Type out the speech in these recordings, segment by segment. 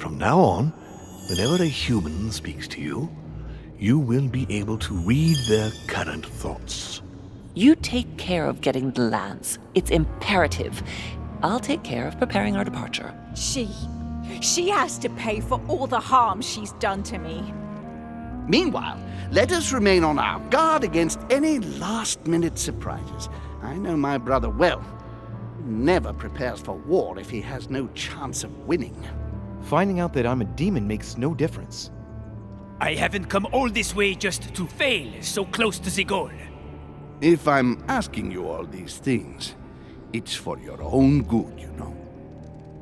From now on, whenever a human speaks to you, you will be able to read their current thoughts. You take care of getting the lance. It's imperative. I'll take care of preparing our departure. She has to pay for all the harm she's done to me. Meanwhile, let us remain on our guard against any last-minute surprises. I know my brother well. He never prepares for war if he has no chance of winning. Finding out that I'm a demon makes no difference. I haven't come all this way just to fail so close to the goal. If I'm asking you all these things, it's for your own good, you know.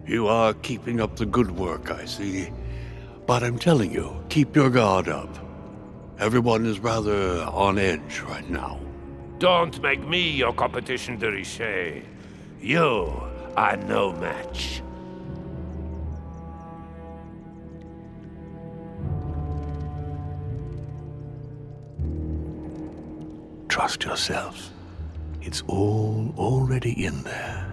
You are keeping up the good work, I see. But I'm telling you, keep your guard up. Everyone is rather on edge right now. Don't make me your competition, de Richet. You are no match. Trust yourself. It's all already in there.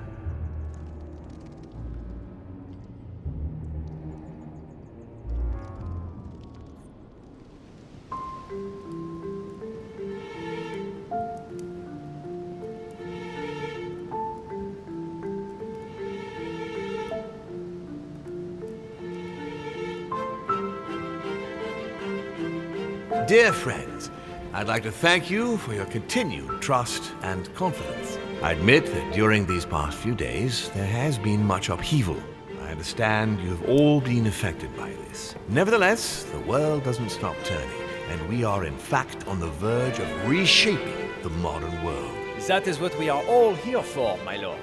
Dear friends, I'd like to thank you for your continued trust and confidence. I admit that during these past few days, there has been much upheaval. I understand you've all been affected by this. Nevertheless, the world doesn't stop turning, and we are in fact on the verge of reshaping the modern world. That is what we are all here for, my lord.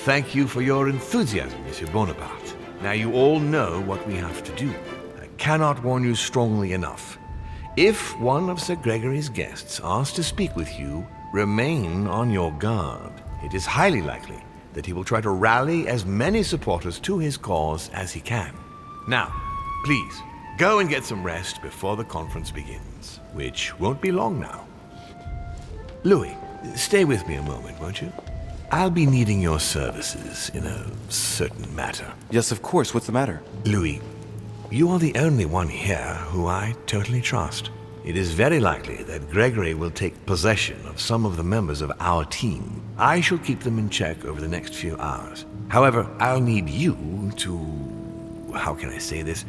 Thank you for your enthusiasm, Monsieur Bonaparte. Now you all know what we have to do. I cannot warn you strongly enough. If one of Sir Gregory's guests asks to speak with you, remain on your guard. It is highly likely that he will try to rally as many supporters to his cause as he can. Now, please, go and get some rest before the conference begins, which won't be long now. Louis, stay with me a moment, won't you? I'll be needing your services in a certain matter. Yes, of course. What's the matter? Louis, you are the only one here who I totally trust. It is very likely that Gregory will take possession of some of the members of our team. I shall keep them in check over the next few hours. However, I'll need you to... how can I say this?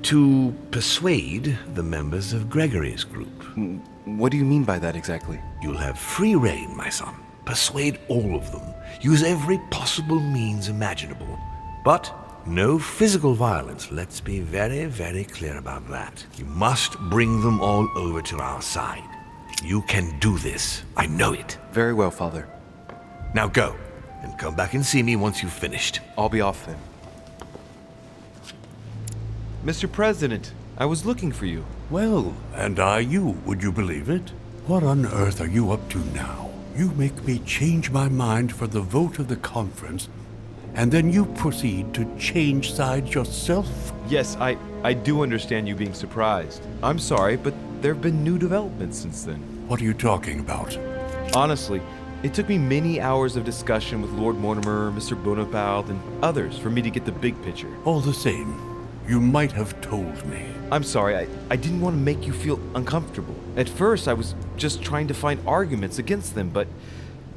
To persuade the members of Gregory's group. What do you mean by that exactly? You'll have free rein, my son. Persuade all of them. Use every possible means imaginable. But no physical violence, let's be very, very clear about that. You must bring them all over to our side. You can do this. I know it. Very well, Father. Now go, and come back and see me once you've finished. I'll be off then. Mr. President, I was looking for you. Well, and I you, would you believe it? What on earth are you up to now? You make me change my mind for the vote of the conference, and then you proceed to change sides yourself? Yes, I do understand you being surprised. I'm sorry, but there have been new developments since then. What are you talking about? Honestly, it took me many hours of discussion with Lord Mortimer, Mr. Bonaparte, and others for me to get the big picture. All the same, you might have told me. I'm sorry, I didn't want to make you feel uncomfortable. At first, I was just trying to find arguments against them, but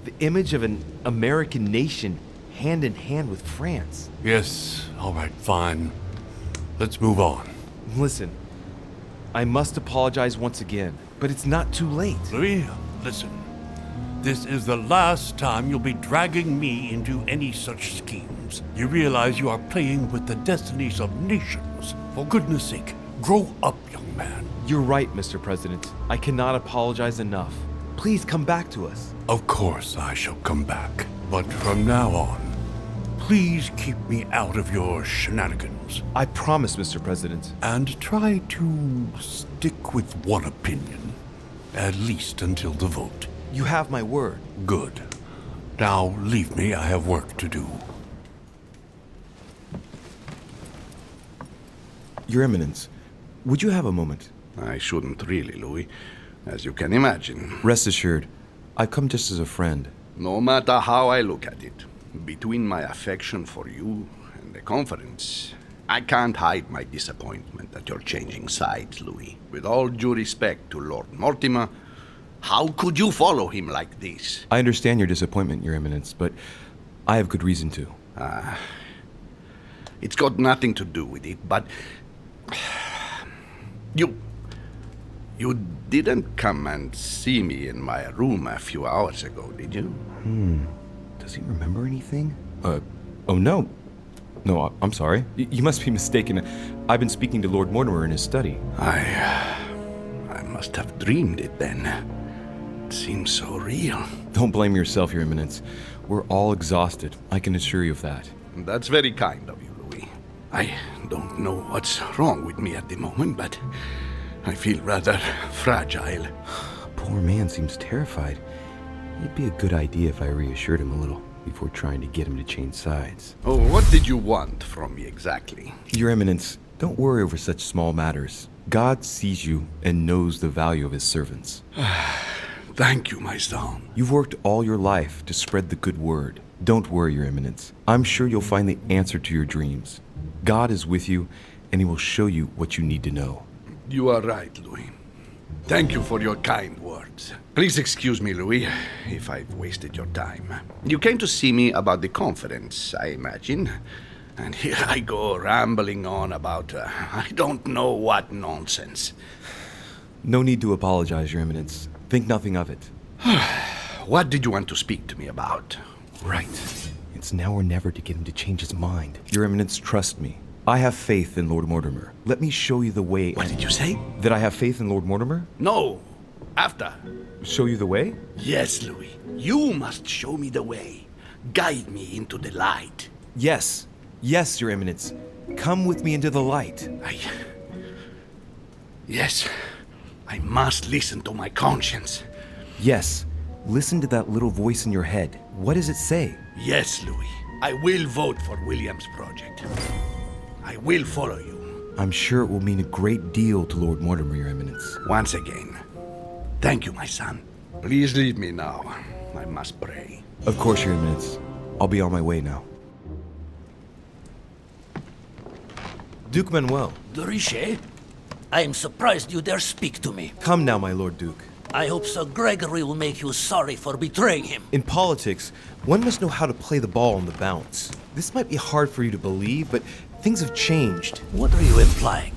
the image of an American nation hand in hand with France. Yes, all right, fine. Let's move on. Listen, I must apologize once again, but it's not too late. Louis, listen. This is the last time you'll be dragging me into any such schemes. You realize you are playing with the destinies of nations. For goodness sake, grow up, young man. You're right, Mr. President. I cannot apologize enough. Please come back to us. Of course I shall come back. But from now on, please keep me out of your shenanigans. I promise, Mr. President. And try to stick with one opinion, at least until the vote. You have my word. Good. Now leave me, I have work to do. Your Eminence, would you have a moment? I shouldn't really, Louis, as you can imagine. Rest assured, I've come just as a friend. No matter how I look at it, between my affection for you and the conference, I can't hide my disappointment that you're changing sides, Louis. With all due respect to Lord Mortimer, how could you follow him like this? I understand your disappointment, Your Eminence, but I have good reason to. It's got nothing to do with it, but... You didn't come and see me in my room a few hours ago, did you? Does he remember anything? Oh no. No, I'm sorry. You must be mistaken. I've been speaking to Lord Mortimer in his study. I must have dreamed it then. It seems so real. Don't blame yourself, Your Eminence. We're all exhausted. I can assure you of that. That's very kind of you, Louis. I don't know what's wrong with me at the moment, but I feel rather fragile. Poor man seems terrified. It'd be a good idea if I reassured him a little before trying to get him to change sides. Oh, what did you want from me exactly? Your Eminence, don't worry over such small matters. God sees you and knows the value of his servants. Thank you, my son. You've worked all your life to spread the good word. Don't worry, Your Eminence. I'm sure you'll find the answer to your dreams. God is with you, and he will show you what you need to know. You are right, Louis. Thank you for your kind words. Please excuse me, Louis, if I've wasted your time. You came to see me about the conference, I imagine. And here I go rambling on about I don't know what nonsense. No need to apologize, Your Eminence. Think nothing of it. What did you want to speak to me about? Right. It's now or never to get him to change his mind. Your Eminence, trust me. I have faith in Lord Mortimer. Let me show you the way. What did you say? That I have faith in Lord Mortimer? No. After. Show you the way? Yes, Louis. You must show me the way. Guide me into the light. Yes. Yes, Your Eminence. Come with me into the light. Yes. I must listen to my conscience. Yes. Listen to that little voice in your head. What does it say? Yes, Louis. I will vote for William's project. I will follow you. I'm sure it will mean a great deal to Lord Mortimer, Your Eminence. Once again, thank you, my son. Please leave me now. I must pray. Of course, Your Eminence. I'll be on my way now. Duke Manuel. De Richet? I am surprised you dare speak to me. Come now, my Lord Duke. I hope Sir Gregory will make you sorry for betraying him. In politics, one must know how to play the ball on the bounce. This might be hard for you to believe, but things have changed. What are you implying?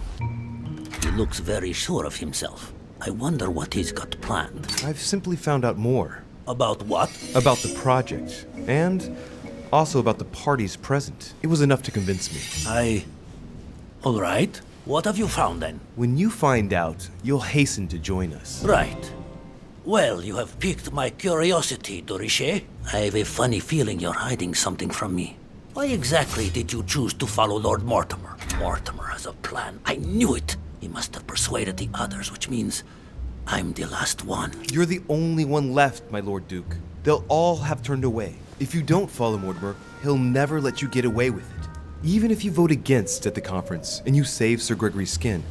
He looks very sure of himself. I wonder what he's got planned. I've simply found out more. About what? About the project, and also about the parties present. It was enough to convince me. All right. What have you found then? When you find out, you'll hasten to join us. Right. Well, you have piqued my curiosity, de Richet. I have a funny feeling you're hiding something from me. Why exactly did you choose to follow Lord Mortimer? Mortimer has a plan. I knew it. He must have persuaded the others, which means I'm the last one. You're the only one left, my Lord Duke. They'll all have turned away. If you don't follow Mortimer, he'll never let you get away with it. Even if you vote against at the conference and you save Sir Gregory's skin,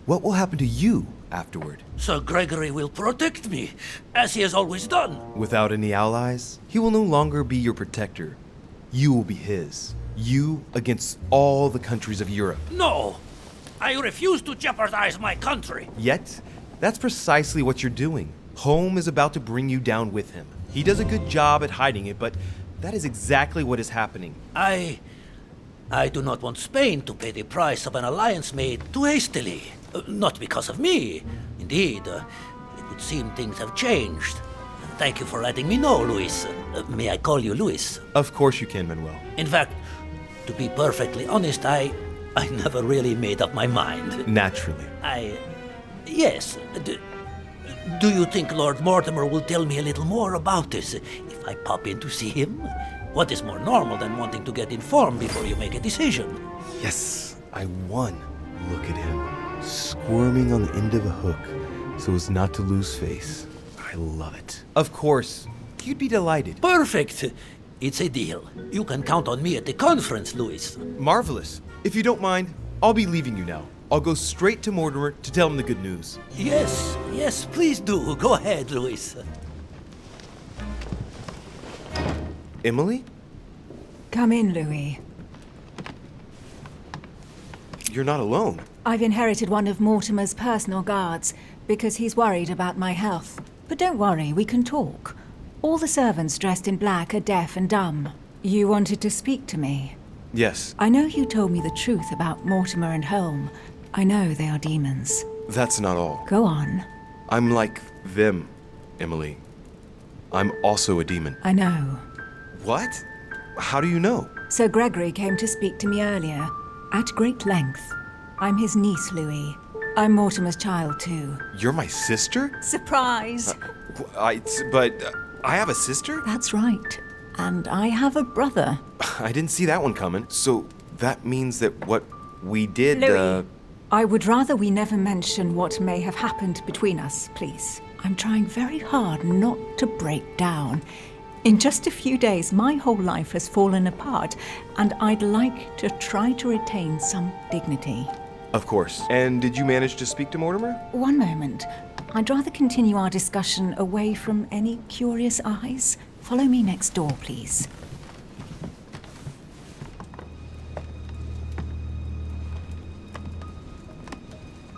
what will happen to you afterward? Sir Gregory will protect me, as he has always done. Without any allies, he will no longer be your protector. You will be his. You against all the countries of Europe. No! I refuse to jeopardize my country. Yet, that's precisely what you're doing. Home is about to bring you down with him. He does a good job at hiding it, but that is exactly what is happening. I do not want Spain to pay the price of an alliance made too hastily. Not because of me. Indeed, it would seem things have changed. Thank you for letting me know, Luis. May I call you Luis? Of course you can, Manuel. In fact, to be perfectly honest, I never really made up my mind. Naturally. Yes. Do you think Lord Mortimer will tell me a little more about this if I pop in to see him? What is more normal than wanting to get informed before you make a decision? Yes, I won. Look at him, squirming on the end of a hook so as not to lose face. I love it. Of course, you'd be delighted. Perfect. It's a deal. You can count on me at the conference, Luis. Marvelous. If you don't mind, I'll be leaving you now. I'll go straight to Mortimer to tell him the good news. Yes, please do. Go ahead, Luis. Emily? Come in, Louis. you're not alone. I've inherited one of Mortimer's personal guards because he's worried about my health. But don't worry, we can talk. All the servants dressed in black are deaf and dumb. You wanted to speak to me. Yes. I know you told me the truth about Mortimer and Holm. I know they are demons. That's not all. Go on. I'm like them, Emily. I'm also a demon. I know. What? How do you know? Sir Gregory came to speak to me earlier, at great length. I'm his niece, Louis. I'm Mortimer's child, too. You're my sister? Surprise! I have a sister? That's right. And I have a brother. I didn't see that one coming. So that means that what we did, Louis, I would rather we never mention what may have happened between us, please. I'm trying very hard not to break down. In just a few days, my whole life has fallen apart, and I'd like to try to retain some dignity. Of course. And did you manage to speak to Mortimer? One moment. I'd rather continue our discussion away from any curious eyes. Follow me next door, please.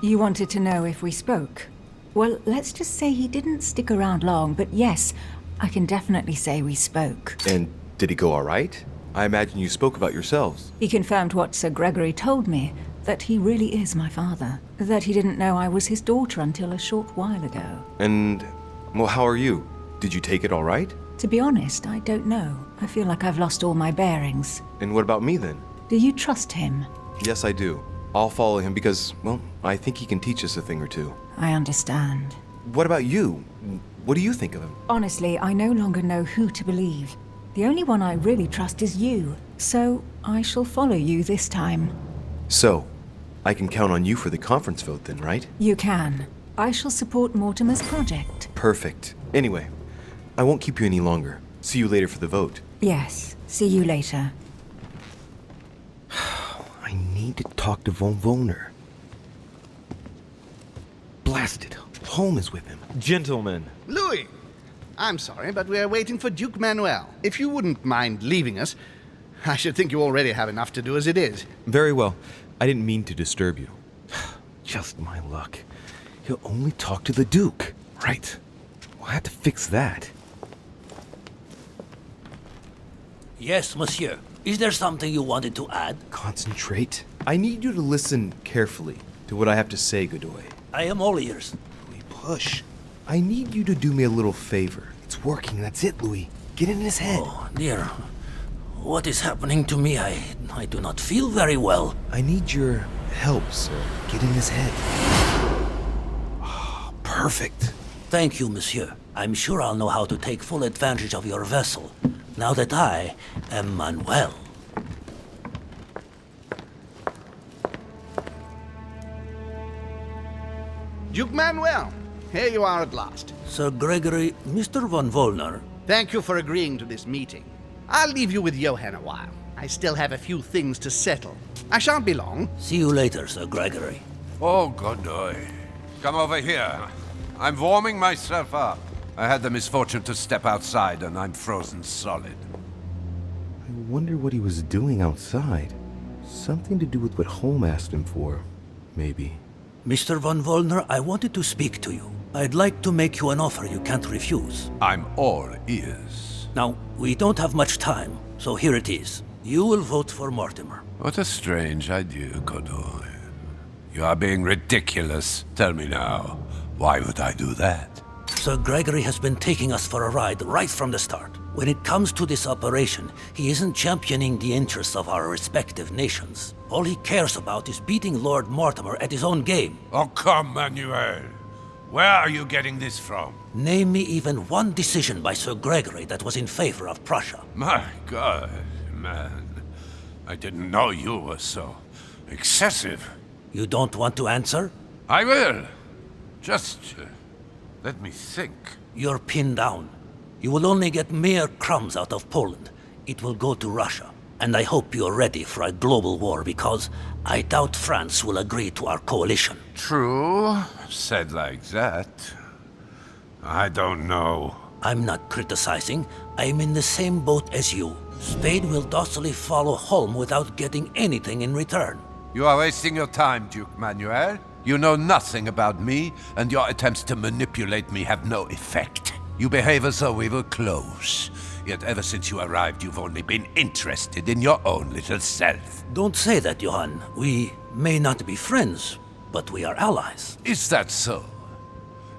You wanted to know if we spoke? Well, let's just say he didn't stick around long, but yes, I can definitely say we spoke. And did it go all right? I imagine you spoke about yourselves. He confirmed what Sir Gregory told me, that he really is my father. That he didn't know I was his daughter until a short while ago. And, well, how are you? Did you take it all right? To be honest, I don't know. I feel like I've lost all my bearings. And what about me then? Do you trust him? Yes, I do. I'll follow him because, well, I think he can teach us a thing or two. I understand. What about you? What do you think of him? Honestly, I no longer know who to believe. The only one I really trust is you. So, I shall follow you this time. So, I can count on you for the conference vote then, right? You can. I shall support Mortimer's project. Perfect. Anyway, I won't keep you any longer. See you later for the vote. Yes. See you later. I need to talk to Von Wollner. Blasted. Holm is with him. Gentlemen. Louis! I'm sorry, but we are waiting for Duke Manuel. If you wouldn't mind leaving us, I should think you already have enough to do as it is. Very well. I didn't mean to disturb you. Just my luck. He'll only talk to the Duke. Right. We'll have to fix that. Yes, monsieur. Is there something you wanted to add? Concentrate. I need you to listen carefully to what I have to say, Godoy. I am all ears. Louis, push. I need you to do me a little favor. It's working, that's it, Louis. Get in his head. Oh, dear. What is happening to me? I do not feel very well. I need your help, sir. Get in his head. Oh, perfect. Thank you, monsieur. I'm sure I'll know how to take full advantage of your vessel, now that I am Manuel. Duke Manuel, here you are at last. Sir Gregory, Mr. von Wollner. Thank you for agreeing to this meeting. I'll leave you with Johann a while. I still have a few things to settle. I shan't be long. See you later, Sir Gregory. Oh, Godoy. Come over here. I'm warming myself up. I had the misfortune to step outside and I'm frozen solid. I wonder what he was doing outside. Something to do with what Holm asked him for, maybe. Mr. von Wollner, I wanted to speak to you. I'd like to make you an offer you can't refuse. I'm all ears. Now, we don't have much time, so here it is. You will vote for Mortimer. What a strange idea, Godoy. You are being ridiculous. Tell me now, why would I do that? Sir Gregory has been taking us for a ride right from the start. When it comes to this operation, he isn't championing the interests of our respective nations. All he cares about is beating Lord Mortimer at his own game. Oh, come, Manuel. Where are you getting this from? Name me even one decision by Sir Gregory that was in favor of Prussia. My God, man. I didn't know you were so excessive. You don't want to answer? I will. Just let me think. You're pinned down. You will only get mere crumbs out of Poland. It will go to Russia. And I hope you're ready for a global war because I doubt France will agree to our coalition. True. Said like that. I don't know. I'm not criticizing. I'm in the same boat as you. Spain will docilely follow Holm without getting anything in return. You are wasting your time, Duke Manuel. You know nothing about me, and your attempts to manipulate me have no effect. You behave as though we were close. Yet ever since you arrived, you've only been interested in your own little self. Don't say that, Johann. We may not be friends, but we are allies. Is that so?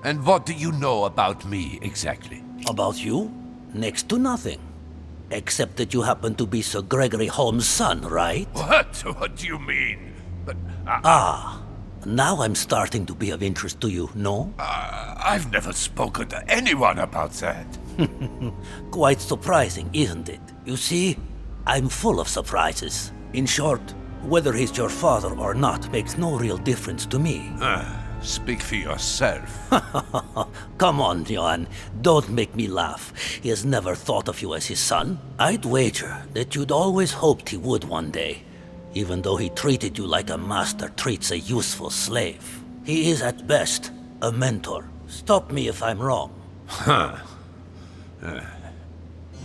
And what do you know about me, exactly? About you? Next to nothing. Except that you happen to be Sir Gregory Holmes' son, right? What? What do you mean? But, now I'm starting to be of interest to you, no? I've never spoken to anyone about that. Quite surprising, isn't it? You see, I'm full of surprises. In short, whether he's your father or not makes no real difference to me. Speak for yourself. Come on, Johann. Don't make me laugh. He has never thought of you as his son. I'd wager that you'd always hoped he would one day, even though he treated you like a master treats a useful slave. He is at best a mentor. Stop me if I'm wrong.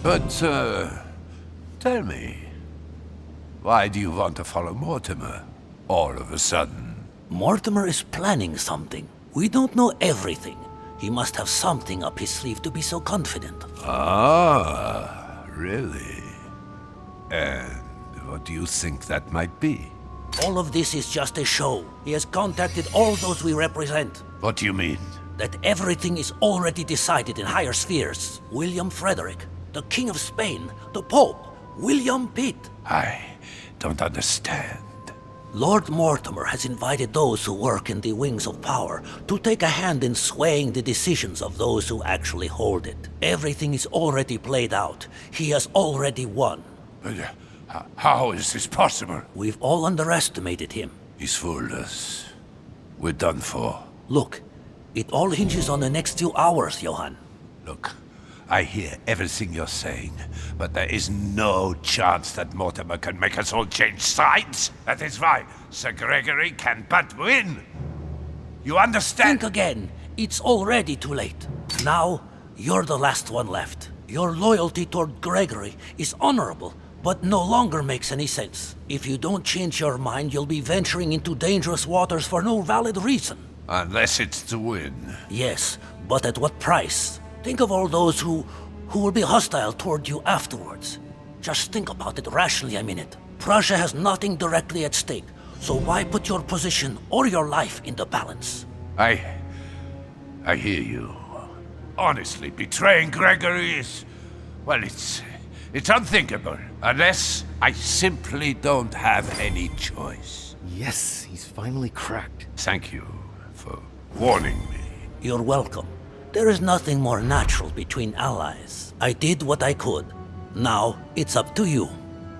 But, tell me, why do you want to follow Mortimer all of a sudden? Mortimer is planning something. We don't know everything. He must have something up his sleeve to be so confident. Ah, really? And what do you think that might be? All of this is just a show. He has contacted all those we represent. What do you mean? That everything is already decided in higher spheres. William Frederick, the King of Spain, the Pope, William Pitt. I don't understand. Lord Mortimer has invited those who work in the wings of power to take a hand in swaying the decisions of those who actually hold it. Everything is already played out. He has already won. How is this possible? We've all underestimated him. He's fooled us. We're done for. Look, it all hinges on the next few hours, Johann. Look, I hear everything you're saying, but there is no chance that Mortimer can make us all change sides. That is why Sir Gregory can but win. You understand? Think again. It's already too late. Now, you're the last one left. Your loyalty toward Gregory is honorable, but no longer makes any sense. If you don't change your mind, you'll be venturing into dangerous waters for no valid reason. Unless it's to win. Yes, but at what price? Think of all those who will be hostile toward you afterwards. Just think about it rationally a minute. Prussia has nothing directly at stake, so why put your position or your life in the balance? I hear you. Honestly, betraying Gregory is... well, it's unthinkable. Unless I simply don't have any choice. Yes, he's finally cracked. Thank you for warning me. You're welcome. There is nothing more natural between allies. I did what I could. Now, it's up to you.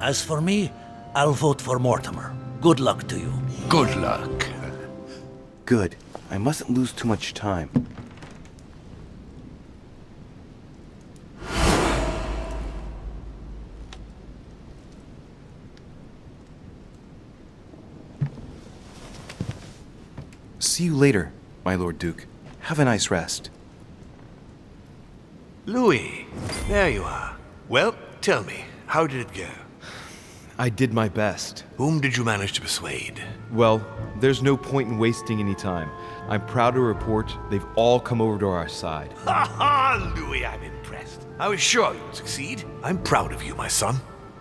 As for me, I'll vote for Mortimer. Good luck to you. Good luck. Good. I mustn't lose too much time. See you later, my Lord Duke. Have a nice rest. Louis, there you are. Well, tell me, how did it go? I did my best. Whom did you manage to persuade? Well, there's no point in wasting any time. I'm proud to report they've all come over to our side. Ha ha, Louis, I'm impressed. I was sure you would succeed. I'm proud of you, my son.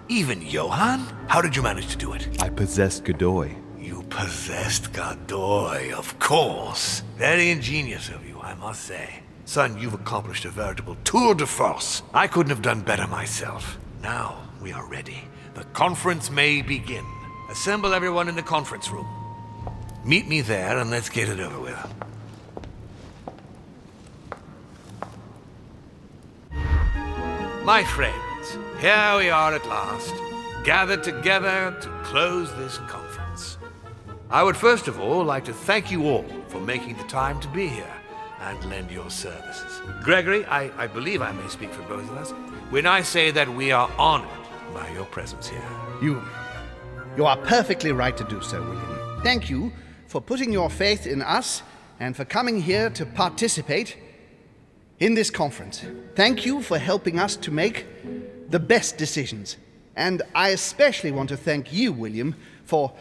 Even Johann? How did you manage to do it? I possessed Godoy. You possessed Godoy, of course. Very ingenious of you, I must say. Son, you've accomplished a veritable tour de force. I couldn't have done better myself. Now, we are ready. The conference may begin. Assemble everyone in the conference room. Meet me there and let's get it over with. My friends, here we are at last, gathered together to close this conference. I would first of all like to thank you all for making the time to be here and lend your services. Gregory, I believe I may speak for both of us when I say that we are honored by your presence here. You are perfectly right to do so, William. Thank you for putting your faith in us and for coming here to participate in this conference. Thank you for helping us to make the best decisions. And I especially want to thank you, William, for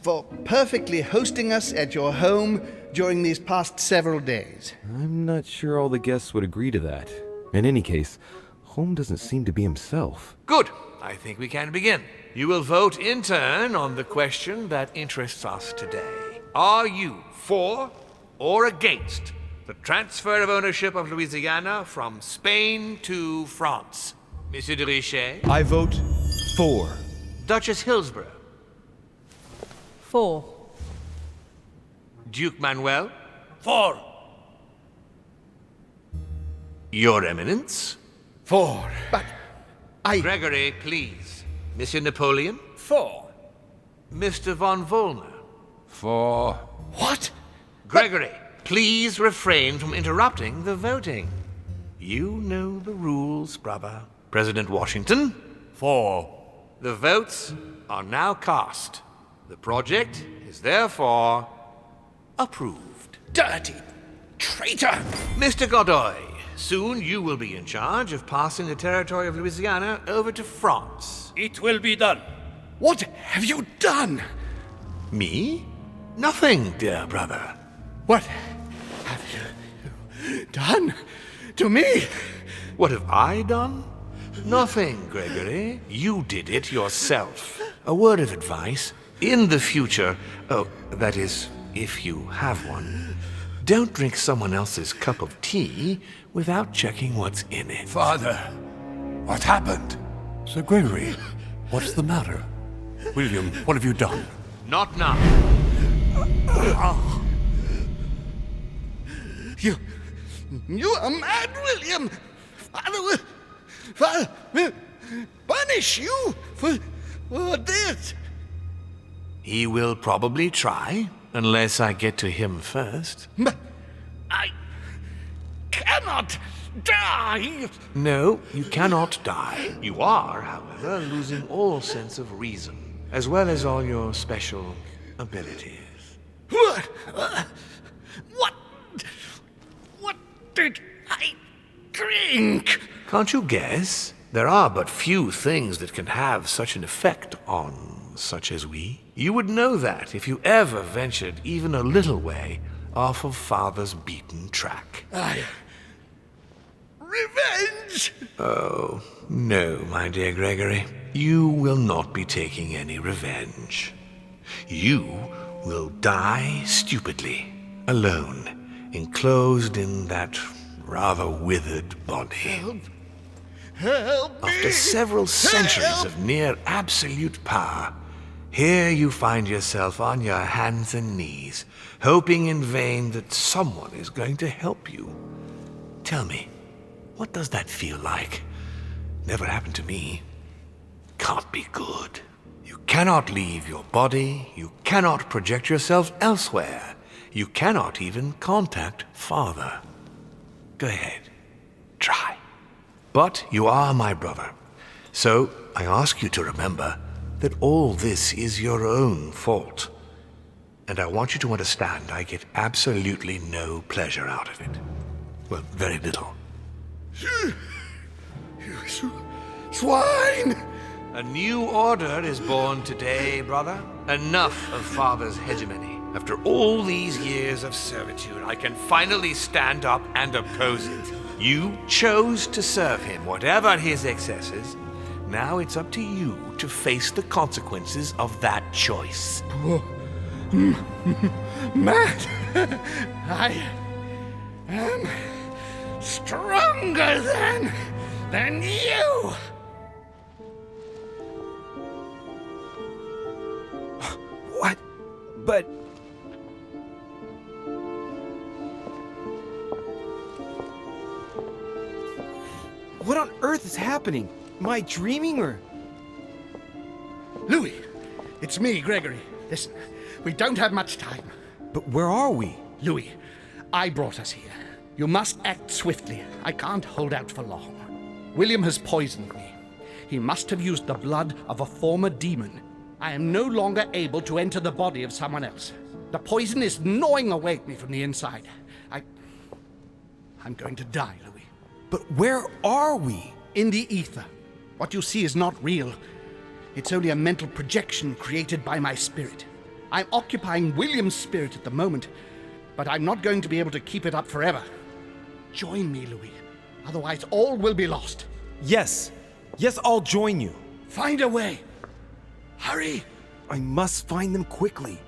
for perfectly hosting us at your home during these past several days. I'm not sure all the guests would agree to that. In any case, Holm doesn't seem to be himself. Good. I think we can begin. You will vote in turn on the question that interests us today. Are you for or against the transfer of ownership of Louisiana from Spain to France? Monsieur de Richet? I vote for. Duchess Hillsborough? 4. Duke Manuel? 4. Your Eminence? 4. But Gregory, please. Monsieur Napoleon? 4. Mr. von Volner? 4. what? Gregory, please refrain from interrupting the voting. You know the rules, brother. President Washington? 4. The votes are now cast. The project is therefore approved. Dirty traitor! Mr. Godoy, soon you will be in charge of passing the territory of Louisiana over to France. It will be done. What have you done? Me? Nothing, dear brother. What have you done to me? What have I done? Nothing, Gregory. You did it yourself. A word of advice. In the future, that is, if you have one, don't drink someone else's cup of tea without checking what's in it. Father, what happened? Sir Gregory, what's the matter? William, what have you done? Not now. You are mad, William! Father will punish you for this! He will probably try, unless I get to him first. But I cannot die! No, you cannot die. You are, however, losing all sense of reason, as well as all your special abilities. What did I drink? Can't you guess? There are but few things that can have such an effect on such as we. You would know that if you ever ventured even a little way off of Father's beaten track. Revenge! Oh, no, my dear Gregory. You will not be taking any revenge. You will die stupidly, alone, enclosed in that rather withered body. Help me! After several centuries of near absolute power, here you find yourself on your hands and knees, hoping in vain that someone is going to help you. Tell me, what does that feel like? Never happened to me. Can't be good. You cannot leave your body, you cannot project yourself elsewhere, you cannot even contact Father. Go ahead, try. But you are my brother, so I ask you to remember that all this is your own fault. And I want you to understand I get absolutely no pleasure out of it. Well, very little. You swine! A new order is born today, brother. Enough of Father's hegemony. After all these years of servitude, I can finally stand up and oppose it. You chose to serve him, whatever his excesses. Now it's up to you to face the consequences of that choice. Matt, I am stronger than you. What? But... What on earth is happening? Am I dreaming or... Louis, it's me, Gregory. Listen, we don't have much time. But where are we? Louis, I brought us here. You must act swiftly. I can't hold out for long. William has poisoned me. He must have used the blood of a former demon. I am no longer able to enter the body of someone else. The poison is gnawing away at me from the inside. I'm going to die, Louis. But where are we? In the ether. What you see is not real. It's only a mental projection created by my spirit. I'm occupying William's spirit at the moment, but I'm not going to be able to keep it up forever. Join me, Louis. Otherwise, all will be lost. Yes. Yes, I'll join you. Find a way. Hurry. I must find them quickly.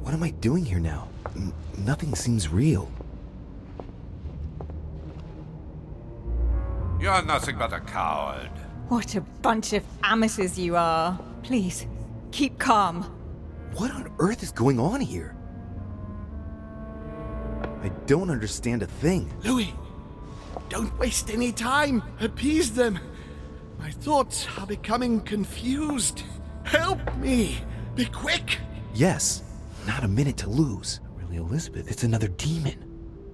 What am I doing here now? Nothing seems real. You're nothing but a coward. What a bunch of amateurs you are. Please, keep calm. What on earth is going on here? I don't understand a thing. Louis, don't waste any time. Appease them. My thoughts are becoming confused. Help me. Be quick. Yes, not a minute to lose. Really, Elizabeth, it's another demon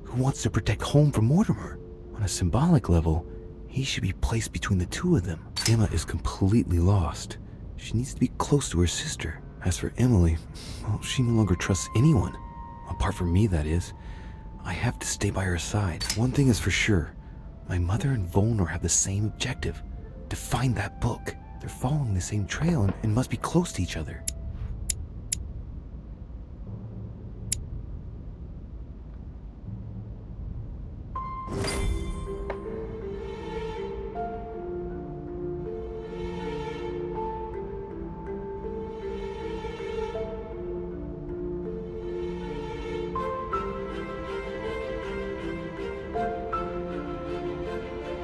who wants to protect home from Mortimer. On a symbolic level, he should be placed between the two of them. Emma is completely lost. She needs to be close to her sister. As for Emily, well, she no longer trusts anyone. Apart from me, that is. I have to stay by her side. One thing is for sure. My mother and Volnor have the same objective. To find that book. They're following the same trail and must be close to each other.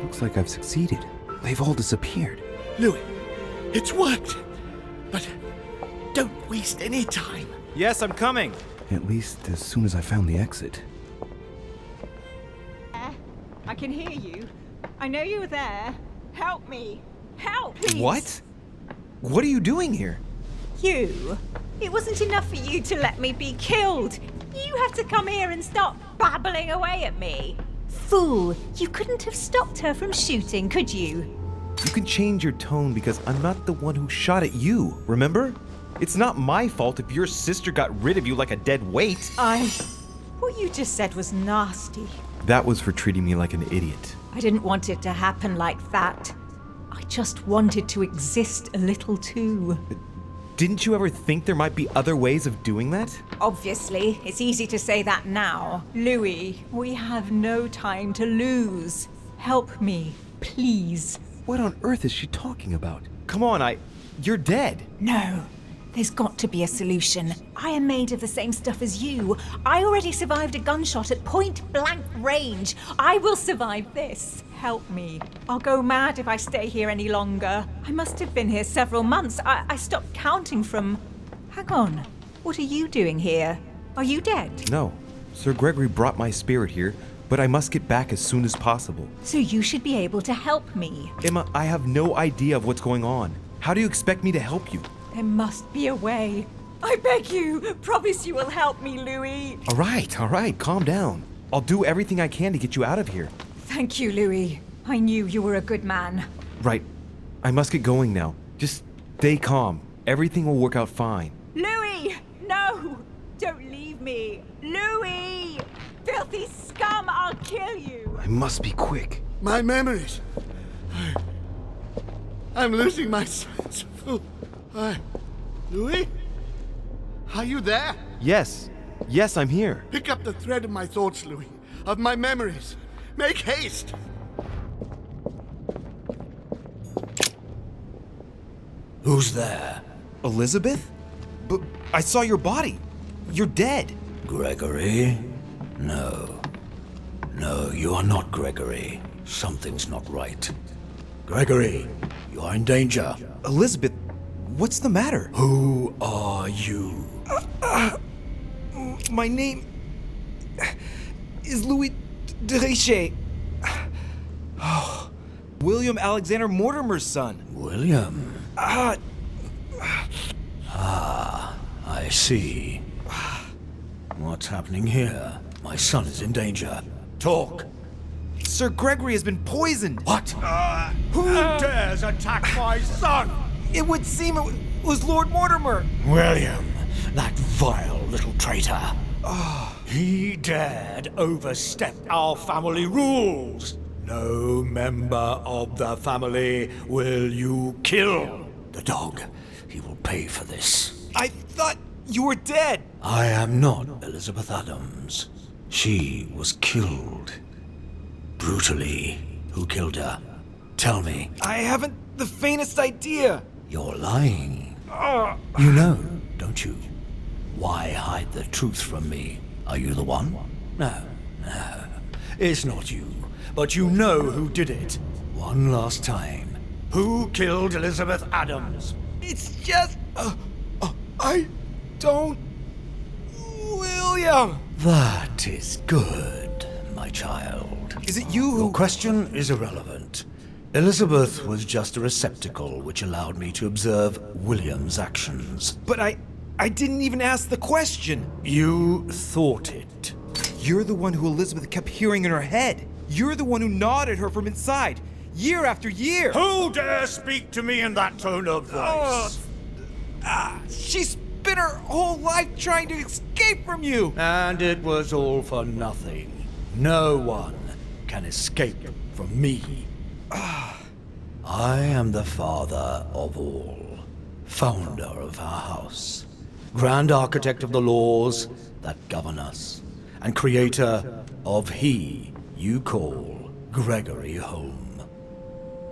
Looks like I've succeeded. They've all disappeared. Louis, it's worked. But don't waste any time. Yes, I'm coming. At least as soon as I found the exit. I can hear you. I know you're there. Help me. Help, please. What? What are you doing here? You. It wasn't enough for you to let me be killed. You had to come here and stop babbling away at me. Fool, you couldn't have stopped her from shooting, could you? You can change your tone because I'm not the one who shot at you, remember? It's not my fault if your sister got rid of you like a dead weight. What you just said was nasty. That was for treating me like an idiot. I didn't want it to happen like that. I just wanted to exist a little too. Didn't you ever think there might be other ways of doing that? Obviously, it's easy to say that now. Louis, we have no time to lose. Help me, please. What on earth is she talking about? Come on, you're dead. No, there's got to be a solution. I am made of the same stuff as you. I already survived a gunshot at point-blank range. I will survive this. Help me. I'll go mad if I stay here any longer. I must have been here several months. I stopped counting from... Hang on. What are you doing here? Are you dead? No. Sir Gregory brought my spirit here, but I must get back as soon as possible. So you should be able to help me. Emma, I have no idea of what's going on. How do you expect me to help you? There must be a way. I beg you. Promise you will help me, Louis. All right. Calm down. I'll do everything I can to get you out of here. Thank you, Louis. I knew you were a good man. Right. I must get going now. Just stay calm. Everything will work out fine. Louis! No! Don't leave me! Louis! Filthy scum! I'll kill you! I must be quick. My memories. I'm losing my sense of... Louis? Are you there? Yes, I'm here. Pick up the thread of my thoughts, Louis. Of my memories. Make haste! Who's there? Elizabeth? But I saw your body. You're dead. Gregory? No, you are not Gregory. Something's not right. Gregory, you are in danger. Elizabeth, what's the matter? Who are you? My name is Louis de Richet. William Alexander Mortimer's son. William? I see. What's happening here? My son is in danger. Talk! Sir Gregory has been poisoned. What? Who dares attack my son? It would seem it was Lord Mortimer. William, That vile little traitor. He dared overstep our family rules. No member of the family will you kill. The dog, he will pay for this. I thought you were dead. I am not Elizabeth Adams. She was killed. Brutally. Who killed her? Tell me. I haven't the faintest idea. You're lying. You know, don't you? Why hide the truth from me? Are you the one? No. It's not you. But you know who did it. One last time. Who killed Elizabeth Adams? It's just... I don't... William! That is good, my child. Is it you who... Your question is irrelevant. Elizabeth was just a receptacle which allowed me to observe William's actions. But I didn't even ask the question. You thought it. You're the one who Elizabeth kept hearing in her head. You're the one who gnawed at her from inside, year after year. Who dare speak to me in that tone of voice? She spent her whole life trying to escape from you. And it was all for nothing. No one can escape from me. I am the father of all, founder of our house, grand architect of the laws that govern us, and creator of he you call Gregory home.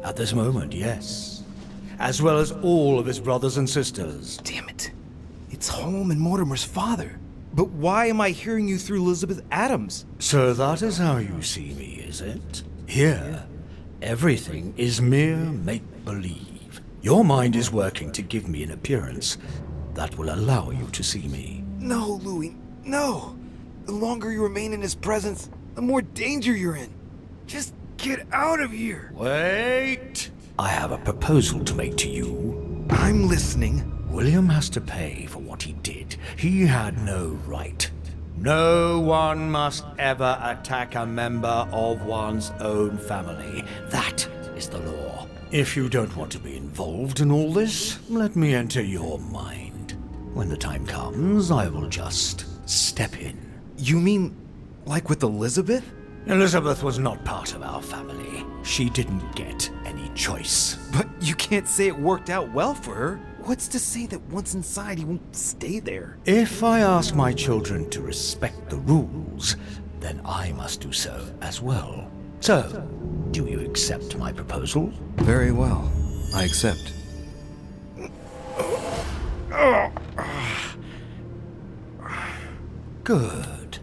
At this moment, yes, as well as all of his brothers and sisters. Damn it. It's Holm and Mortimer's father. But why am I hearing you through Elizabeth Adams? So that is how you see me, is it? Here, everything is mere make-believe. Your mind is working to give me an appearance that will allow you to see me. No, Louis, no. The longer you remain in his presence, the more danger you're in. Just get out of here. Wait! I have a proposal to make to you. I'm listening. William has to pay for what he did. He had no right. No one must ever attack a member of one's own family. That is the law. If you don't want to be involved in all this, let me enter your mind. When the time comes, I will just step in. You mean like with Elizabeth? Elizabeth was not part of our family. She didn't get any choice. But you can't say it worked out well for her. What's to say that once inside he won't stay there? If I ask my children to respect the rules, then I must do so as well. So, do you accept my proposal? Very well. I accept. Good.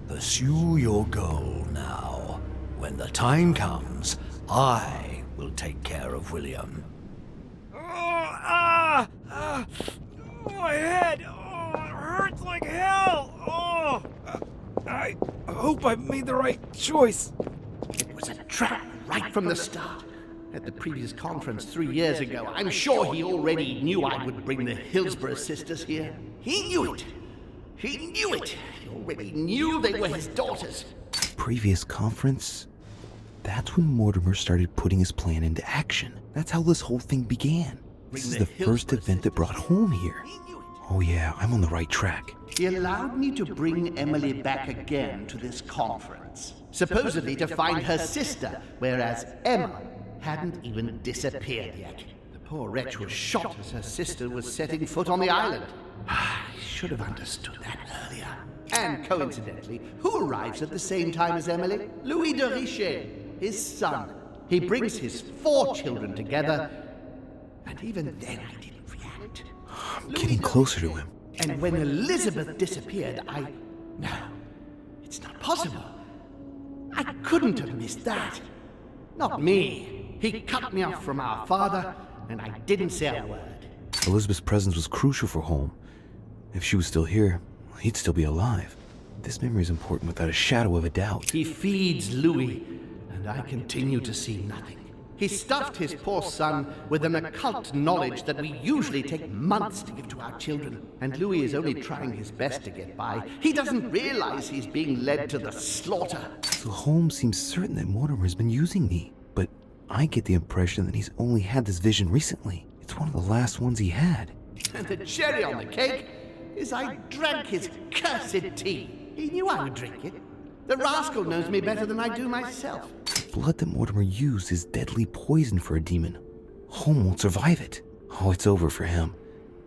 Pursue your goal now. When the time comes, I will take care of William. My head! Oh, it hurts like hell! I hope I made the right choice. It was a trap right from the start. At the previous conference 3 years ago, I'm sure he already knew I would bring the Hillsborough sisters here. He knew it. He knew it. He already knew they were his daughters. Previous conference? That's when Mortimer started putting his plan into action. That's how this whole thing began. This is the first event that brought Holm here. Oh yeah, I'm on the right track. He allowed me to bring Emily back again to this conference, supposedly to find her sister, whereas Emma hadn't even disappeared yet. The poor wretch was shot as her sister was setting foot on the island. I should have understood that earlier. And coincidentally, who arrives at the same time as Emily? Louis de Richet, his son. He brings his 4 children together, and even then I didn't react. I'm getting closer to him. And when Elizabeth disappeared, No, it's not possible. I couldn't have missed that. Not me. He cut me off from our father, and I didn't say a word. Elizabeth's presence was crucial for Holm. If she was still here, he'd still be alive. This memory is important without a shadow of a doubt. He feeds Louis, and I continue to see nothing. He stuffed his poor son with an occult knowledge that we usually take months to give to our children. And Louis is only trying his best to get by. He doesn't realize he's being led to the slaughter. So Holmes seems certain that Mortimer's been using me. But I get the impression that he's only had this vision recently. It's one of the last ones he had. And the cherry on the cake? as I drank his cursed tea. He knew I would drink it. The rascal knows me better than I do myself. The blood that Mortimer used is deadly poison for a demon. Home won't survive it. Oh, it's over for him.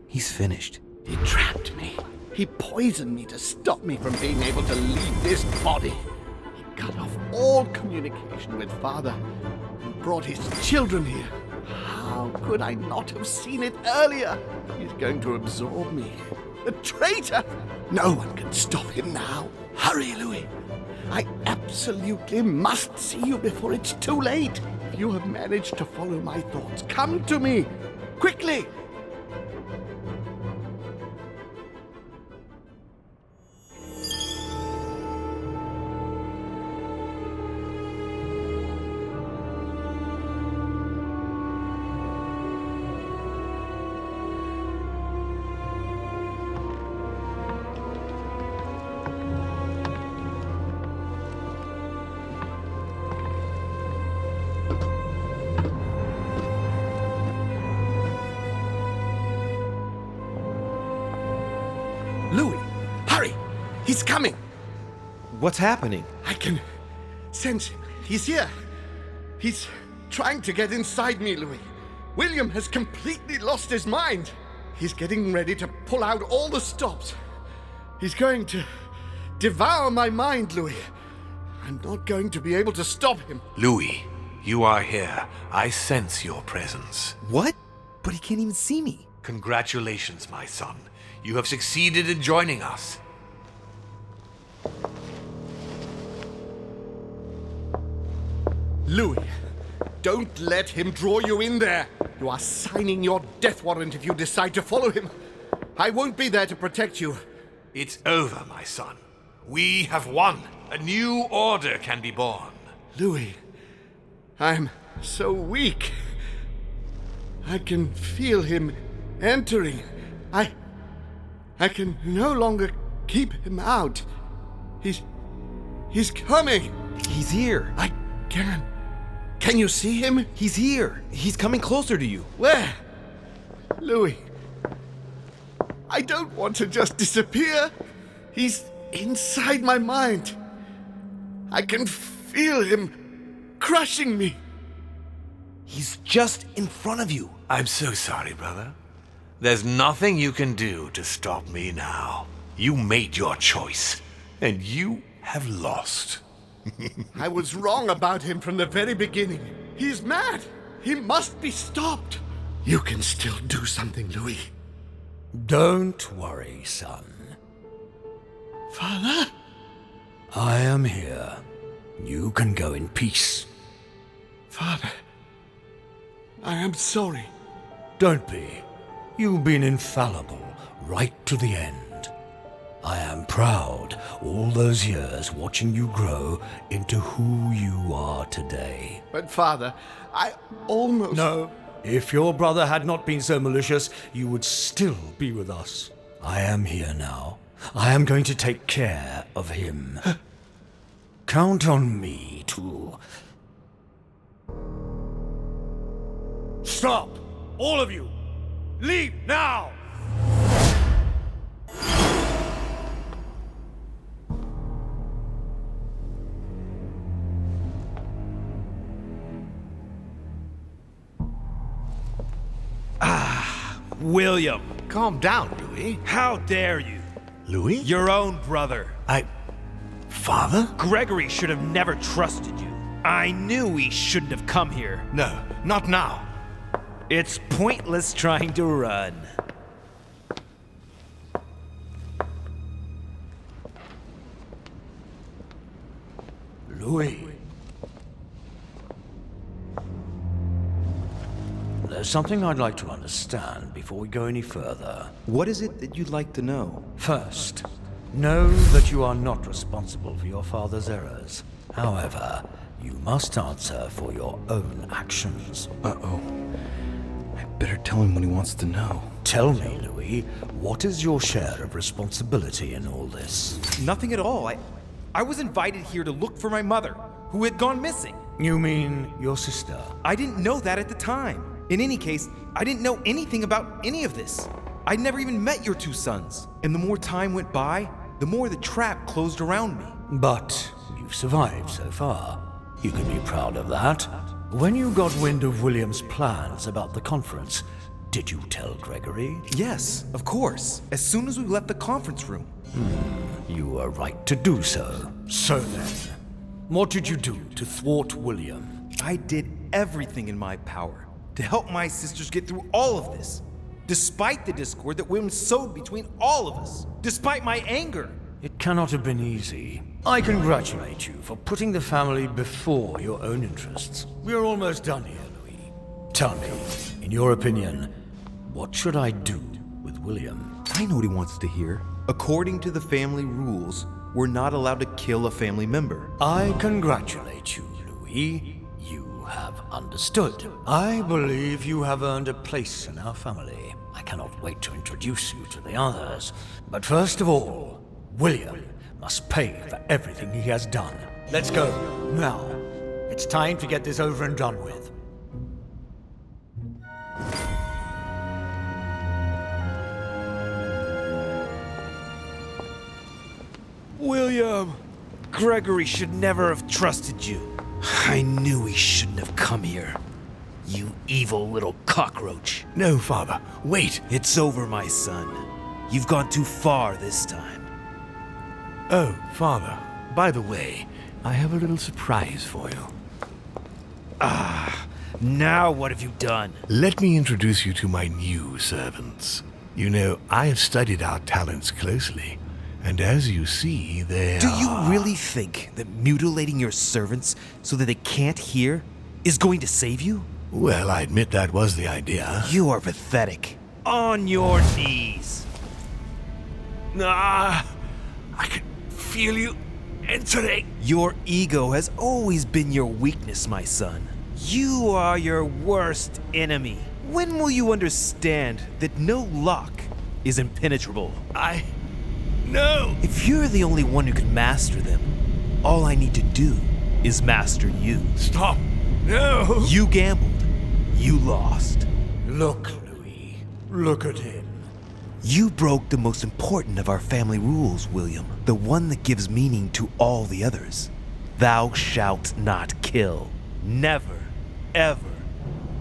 He's finished. He trapped me. He poisoned me to stop me from being able to leave this body. He cut off all communication with Father and brought his children here. How could I not have seen it earlier? He's going to absorb me. The traitor! No one can stop him now. Hurry, Louis. I absolutely must see you before it's too late. If you have managed to follow my thoughts, come to me. Quickly! Louis, hurry! He's coming! What's happening? I can sense him. He's here. He's trying to get inside me, Louis. William has completely lost his mind. He's getting ready to pull out all the stops. He's going to devour my mind, Louis. I'm not going to be able to stop him. Louis, you are here. I sense your presence. What? But he can't even see me. Congratulations, my son. You have succeeded in joining us. Louis, don't let him draw you in there. You are signing your death warrant if you decide to follow him. I won't be there to protect you. It's over, my son. We have won. A new order can be born. Louis, I'm so weak. I can feel him entering. I can no longer keep him out. He's coming. He's here. I can. Can you see him? He's here. He's coming closer to you. Where? Louis, I don't want to just disappear. He's inside my mind. I can feel him crushing me. He's just in front of you. I'm so sorry, brother. There's nothing you can do to stop me now. You made your choice, and you have lost. I was wrong about him from the very beginning. He's mad. He must be stopped. You can still do something, Louis. Don't worry, son. Father? I am here. You can go in peace. Father, I am sorry. Don't be. You've been infallible right to the end. I am proud all those years watching you grow into who you are today. But Father, I almost... No. If your brother had not been so malicious, you would still be with us. I am here now. I am going to take care of him. Count on me to... Stop! All of you! Leave now! William! Calm down, Louis. How dare you? Louis? Your own brother. Father? Gregory should have never trusted you. I knew he shouldn't have come here. No, not now. It's pointless trying to run. Louis. There's something I'd like to understand before we go any further. What is it that you'd like to know? First, know that you are not responsible for your father's errors. However, you must answer for your own actions. Uh-oh. I better tell him what he wants to know. Tell me, Louis, what is your share of responsibility in all this? Nothing at all. I was invited here to look for my mother, who had gone missing. You mean your sister? I didn't know that at the time. In any case, I didn't know anything about any of this. I'd never even met your two sons. And the more time went by, the more the trap closed around me. But you've survived so far. You can be proud of that. When you got wind of William's plans about the conference, did you tell Gregory? Yes, of course. As soon as we left the conference room. You were right to do so. So then, what did you do to thwart William? I did everything in my power to help my sisters get through all of this. Despite the discord that William sowed between all of us. Despite my anger. It cannot have been easy. I congratulate you for putting the family before your own interests. We are almost done here, Louis. Tell me, in your opinion, what should I do with William? I know what he wants to hear. According to the family rules, we're not allowed to kill a family member. I congratulate you, Louis. You have understood. I believe you have earned a place in our family. I cannot wait to introduce you to the others. But first of all, William must pay for everything he has done. Let's go, now. It's time to get this over and done with. William! Gregory should never have trusted you. I knew he shouldn't have come here. You evil little cockroach. No, Father. Wait. It's over, my son. You've gone too far this time. Oh, Father. By the way, I have a little surprise for you. Now what have you done? Let me introduce you to my new servants. You know, I have studied our talents closely, and as you see, they Do you really think that mutilating your servants so that they can't hear is going to save you? Well, I admit that was the idea. You are pathetic. On your knees. I can feel you entering. Your ego has always been your weakness, my son. You are your worst enemy. When will you understand that no lock is impenetrable? No! If you're the only one who can master them, all I need to do is master you. Stop! No! You gambled. You lost. Look, Louis. Look at him. You broke the most important of our family rules, William. The one that gives meaning to all the others. Thou shalt not kill. Never, ever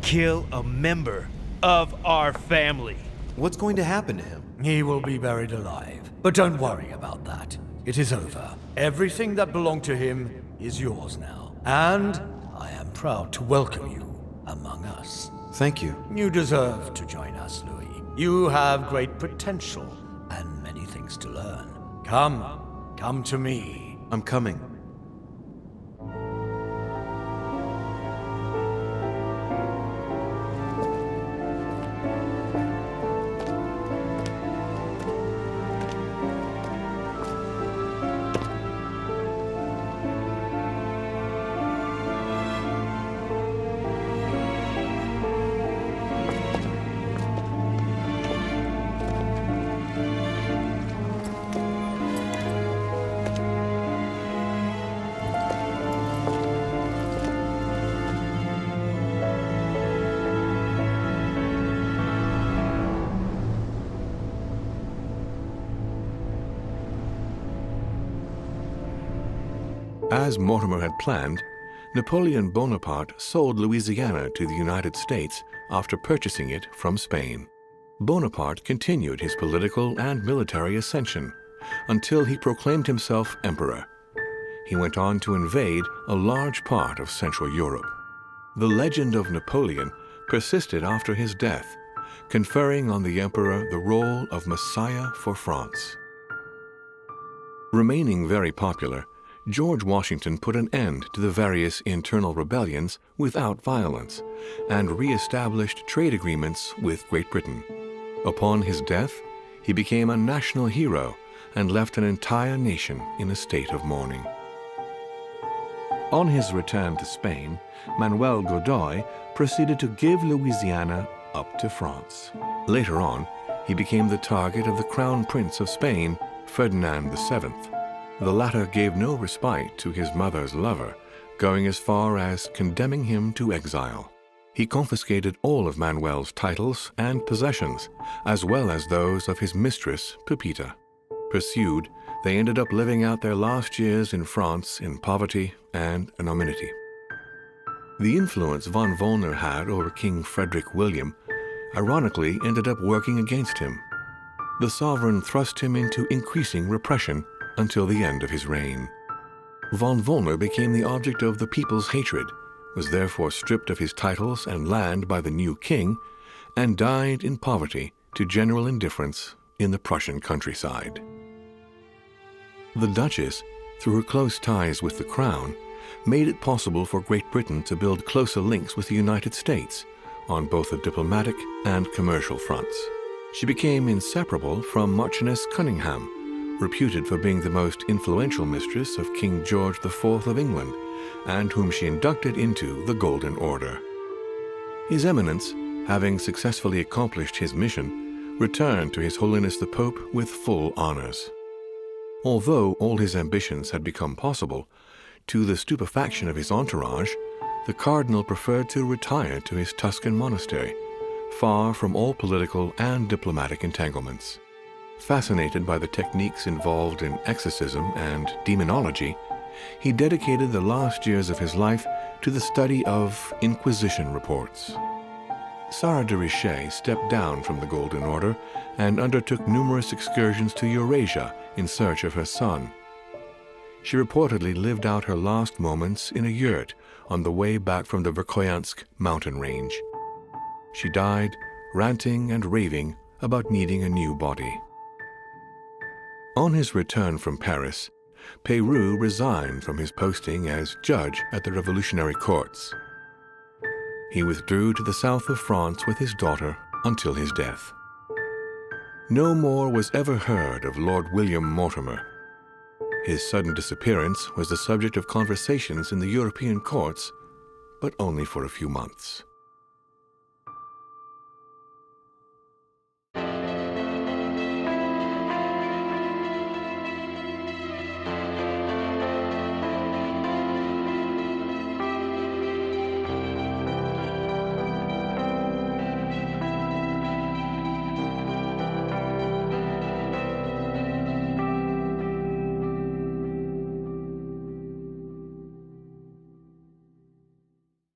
kill a member of our family. What's going to happen to him? He will be buried alive. But don't worry about that. It is over. Everything that belonged to him is yours now. And I am proud to welcome you among us. Thank you. You deserve to join us, Louis. You have great potential and many things to learn. Come to me. I'm coming. As Mortimer had planned, Napoleon Bonaparte sold Louisiana to the United States after purchasing it from Spain. Bonaparte continued his political and military ascension until he proclaimed himself emperor. He went on to invade a large part of Central Europe. The legend of Napoleon persisted after his death, conferring on the emperor the role of Messiah for France. Remaining very popular, George Washington put an end to the various internal rebellions without violence and re-established trade agreements with Great Britain. Upon his death, he became a national hero and left an entire nation in a state of mourning. On his return to Spain, Manuel Godoy proceeded to give Louisiana up to France. Later on, he became the target of the Crown Prince of Spain, Ferdinand VII. The latter gave no respite to his mother's lover, going as far as condemning him to exile. He confiscated all of Manuel's titles and possessions, as well as those of his mistress, Pepita. Pursued, they ended up living out their last years in France in poverty and anonymity. The influence von Wollner had over King Frederick William ironically ended up working against him. The sovereign thrust him into increasing repression until the end of his reign. Von Wollner became the object of the people's hatred, was therefore stripped of his titles and land by the new king, and died in poverty to general indifference in the Prussian countryside. The Duchess, through her close ties with the crown, made it possible for Great Britain to build closer links with the United States on both the diplomatic and commercial fronts. She became inseparable from Marchioness Cunningham, reputed for being the most influential mistress of King George IV of England, and whom she inducted into the Golden Order. His Eminence, having successfully accomplished his mission, returned to His Holiness the Pope with full honors. Although all his ambitions had become possible, to the stupefaction of his entourage, the Cardinal preferred to retire to his Tuscan monastery, far from all political and diplomatic entanglements. Fascinated by the techniques involved in exorcism and demonology, he dedicated the last years of his life to the study of Inquisition reports. Sarah de Richet stepped down from the Golden Order and undertook numerous excursions to Eurasia in search of her son. She reportedly lived out her last moments in a yurt on the way back from the Verkhoyansk mountain range. She died ranting and raving about needing a new body. On his return from Paris, Peyroux resigned from his posting as judge at the revolutionary courts. He withdrew to the south of France with his daughter until his death. No more was ever heard of Lord William Mortimer. His sudden disappearance was the subject of conversations in the European courts, but only for a few months.